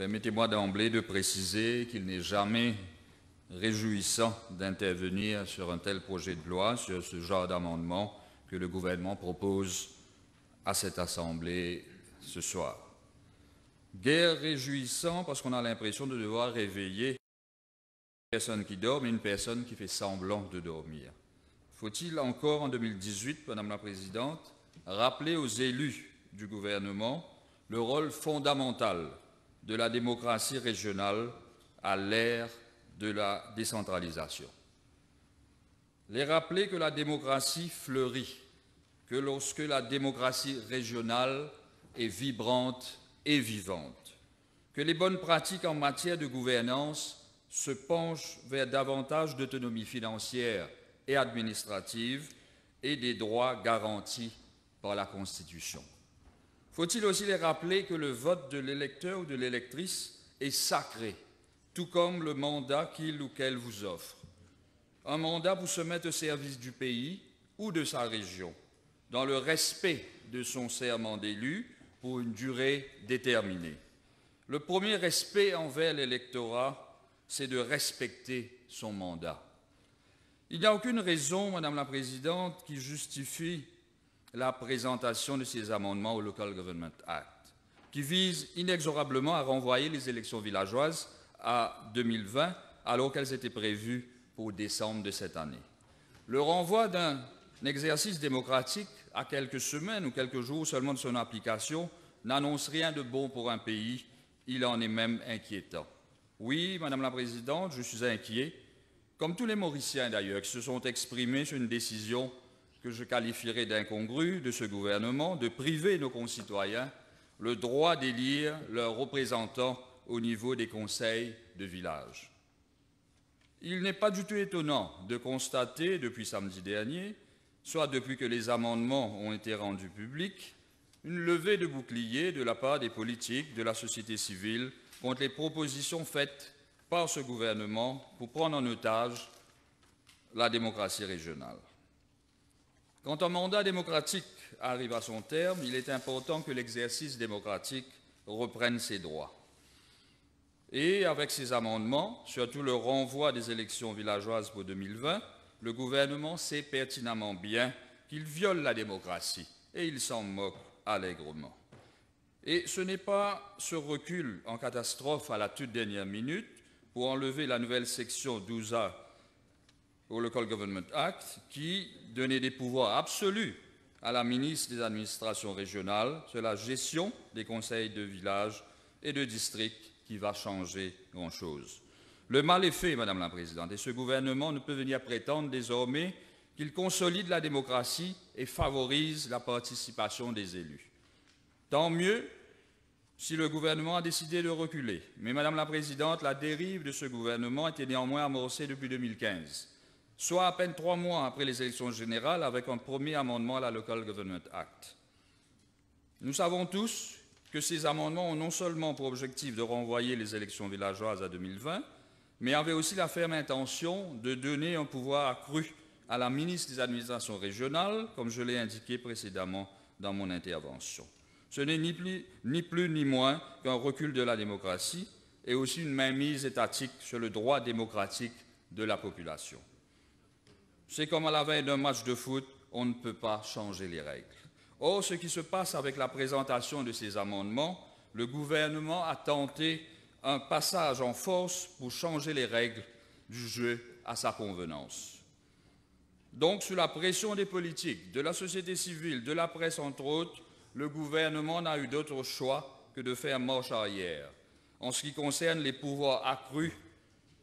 Permettez-moi d'emblée de préciser qu'il n'est jamais réjouissant d'intervenir sur un tel projet de loi, sur ce genre d'amendement que le gouvernement propose à cette Assemblée ce soir. Guère réjouissant parce qu'on a l'impression de devoir réveiller une personne qui dort, mais une personne qui fait semblant de dormir. Faut-il encore en 2018, Madame la Présidente, rappeler aux élus du gouvernement le rôle fondamental de la démocratie régionale à l'ère de la décentralisation. Les rappeler que la démocratie fleurit, que lorsque la démocratie régionale est vibrante et vivante, que les bonnes pratiques en matière de gouvernance se penchent vers davantage d'autonomie financière et administrative et des droits garantis par la Constitution. Faut-il aussi les rappeler que le vote de l'électeur ou de l'électrice est sacré, tout comme le mandat qu'il ou qu'elle vous offre. Un mandat pour se mettre au service du pays ou de sa région, dans le respect de son serment d'élu pour une durée déterminée. Le premier respect envers l'électorat, c'est de respecter son mandat. Il n'y a aucune raison, Madame la Présidente, qui justifie la présentation de ces amendements au Local Government Act, qui visent inexorablement à renvoyer les élections villageoises à 2020, alors qu'elles étaient prévues pour décembre de cette année. Le renvoi d'un exercice démocratique à quelques semaines ou quelques jours seulement de son application n'annonce rien de bon pour un pays, il en est même inquiétant. Oui, Madame la Présidente, je suis inquiet, comme tous les Mauriciens d'ailleurs, qui se sont exprimés sur une décision que je qualifierais d'incongrue de ce gouvernement, de priver nos concitoyens le droit d'élire leurs représentants au niveau des conseils de village. Il n'est pas du tout étonnant de constater depuis samedi dernier, soit depuis que les amendements ont été rendus publics, une levée de boucliers de la part des politiques, de la société civile, contre les propositions faites par ce gouvernement pour prendre en otage la démocratie régionale. Quand un mandat démocratique arrive à son terme, il est important que l'exercice démocratique reprenne ses droits. Et avec ces amendements, surtout le renvoi des élections villageoises pour 2020, le gouvernement sait pertinemment bien qu'il viole la démocratie et il s'en moque allègrement. Et ce n'est pas ce recul en catastrophe à la toute dernière minute pour enlever la nouvelle section 12A au Local Government Act qui donnait des pouvoirs absolus à la ministre des Administrations régionales sur la gestion des conseils de village et de district qui va changer grand-chose. Le mal est fait, Madame la Présidente, et ce gouvernement ne peut venir prétendre désormais qu'il consolide la démocratie et favorise la participation des élus. Tant mieux si le gouvernement a décidé de reculer. Mais Madame la Présidente, la dérive de ce gouvernement était néanmoins amorcée depuis 2015, soit à peine 3 mois après les élections générales avec un premier amendement à la Local Government Act. Nous savons tous que ces amendements ont non seulement pour objectif de renvoyer les élections villageoises à 2020, mais avaient aussi la ferme intention de donner un pouvoir accru à la ministre des Administrations régionales, comme je l'ai indiqué précédemment dans mon intervention. Ce n'est ni plus ni moins qu'un recul de la démocratie et aussi une mainmise étatique sur le droit démocratique de la population. C'est comme à la veille d'un match de foot, on ne peut pas changer les règles. Or, ce qui se passe avec la présentation de ces amendements, le gouvernement a tenté un passage en force pour changer les règles du jeu à sa convenance. Donc, sous la pression des politiques, de la société civile, de la presse entre autres, le gouvernement n'a eu d'autre choix que de faire marche arrière en ce qui concerne les pouvoirs accrus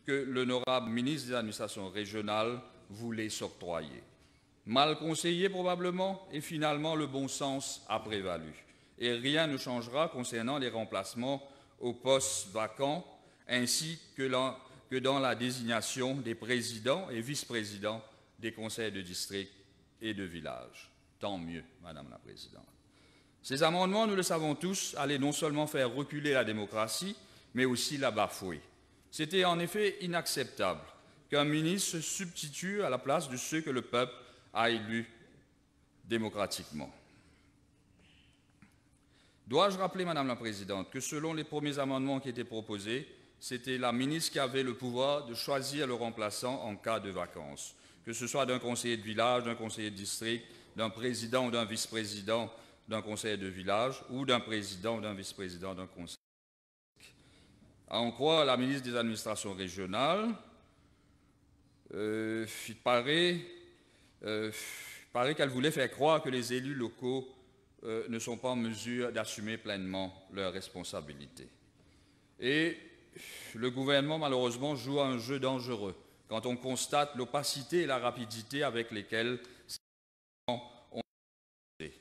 que l'honorable ministre des Administrations régionales voulait s'octroyer. Mal conseillé probablement, et finalement le bon sens a prévalu. Et rien ne changera concernant les remplacements aux postes vacants, ainsi que dans la désignation des présidents et vice-présidents des conseils de district et de village. Tant mieux, Madame la Présidente. Ces amendements, nous le savons tous, allaient non seulement faire reculer la démocratie, mais aussi la bafouer. C'était en effet inacceptable qu'un ministre se substitue à la place de ceux que le peuple a élus démocratiquement. Dois-je rappeler, Madame la Présidente, que selon les premiers amendements qui étaient proposés, c'était la ministre qui avait le pouvoir de choisir le remplaçant en cas de vacances, que ce soit d'un conseiller de village, d'un conseiller de district, d'un président ou d'un vice-président d'un conseil de village ou d'un président ou d'un vice-président d'un conseil. À en croire la ministre des Administrations régionales, il paraît qu'elle voulait faire croire que les élus locaux ne sont pas en mesure d'assumer pleinement leurs responsabilités. Et le gouvernement, malheureusement, joue à un jeu dangereux quand on constate l'opacité et la rapidité avec lesquelles ces gens ont été.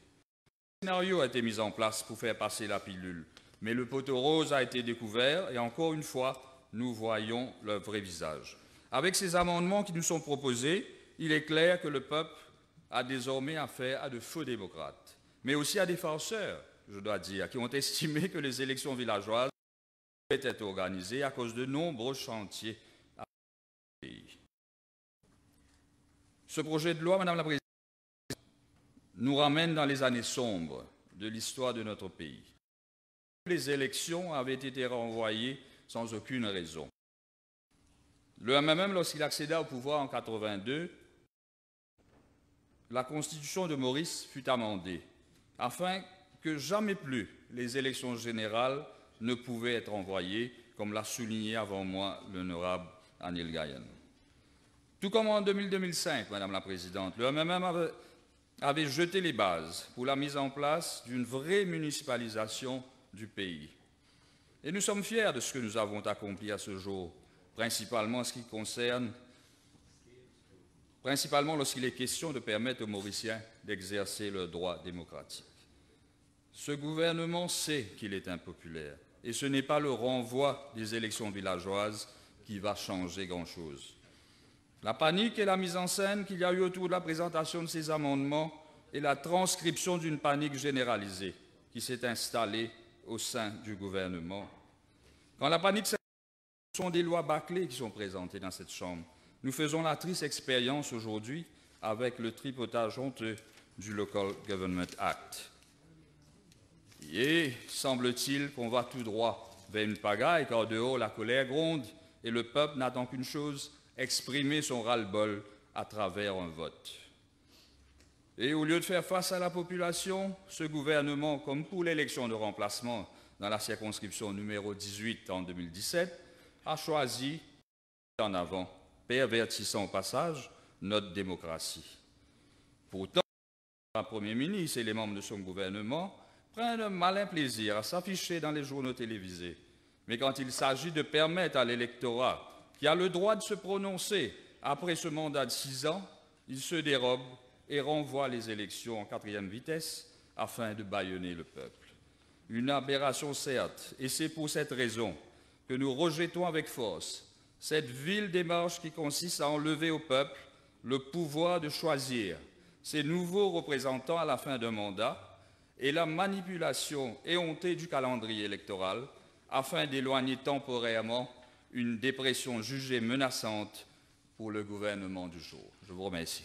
Un scénario a été mis en place pour faire passer la pilule, mais le poteau rose a été découvert et encore une fois, nous voyons leur vrai visage. Avec ces amendements qui nous sont proposés, il est clair que le peuple a désormais affaire à de faux démocrates, mais aussi à des farceurs, je dois dire, qui ont estimé que les élections villageoises pouvaient être organisées à cause de nombreux chantiers à ce pays. Ce projet de loi, Madame la Présidente, nous ramène dans les années sombres de l'histoire de notre pays. Les élections avaient été renvoyées sans aucune raison. Le MMM, lorsqu'il accéda au pouvoir en 1982, la Constitution de Maurice fut amendée afin que jamais plus les élections générales ne pouvaient être envoyées, comme l'a souligné avant moi l'honorable Anil Gayan. Tout comme en 2005, Madame la Présidente, le MMM avait jeté les bases pour la mise en place d'une vraie municipalisation du pays. Et nous sommes fiers de ce que nous avons accompli à ce jour, principalement lorsqu'il est question de permettre aux Mauriciens d'exercer leurs droits démocratiques. Ce gouvernement sait qu'il est impopulaire et ce n'est pas le renvoi des élections villageoises qui va changer grand-chose. La panique et la mise en scène qu'il y a eu autour de la présentation de ces amendements est la transcription d'une panique généralisée qui s'est installée au sein du gouvernement. Quand la panique s'est ce sont des lois bâclées qui sont présentées dans cette Chambre. Nous faisons la triste expérience aujourd'hui avec le tripotage honteux du Local Government Act. Et semble-t-il qu'on va tout droit vers une pagaille, car dehors la colère gronde et le peuple n'attend qu'une chose, exprimer son ras-le-bol à travers un vote. Et au lieu de faire face à la population, ce gouvernement, comme pour l'élection de remplacement dans la circonscription numéro 18 en 2017, a choisi en avant, pervertissant au passage notre démocratie. Pourtant, le Premier ministre et les membres de son gouvernement prennent un malin plaisir à s'afficher dans les journaux télévisés. Mais quand il s'agit de permettre à l'électorat qui a le droit de se prononcer après ce mandat de 6 ans, il se dérobe et renvoie les élections en 4e vitesse afin de bâillonner le peuple. Une aberration certes, et c'est pour cette raison que nous rejetons avec force cette vile démarche qui consiste à enlever au peuple le pouvoir de choisir ses nouveaux représentants à la fin d'un mandat et la manipulation éhontée du calendrier électoral afin d'éloigner temporairement une dépression jugée menaçante pour le gouvernement du jour. Je vous remercie.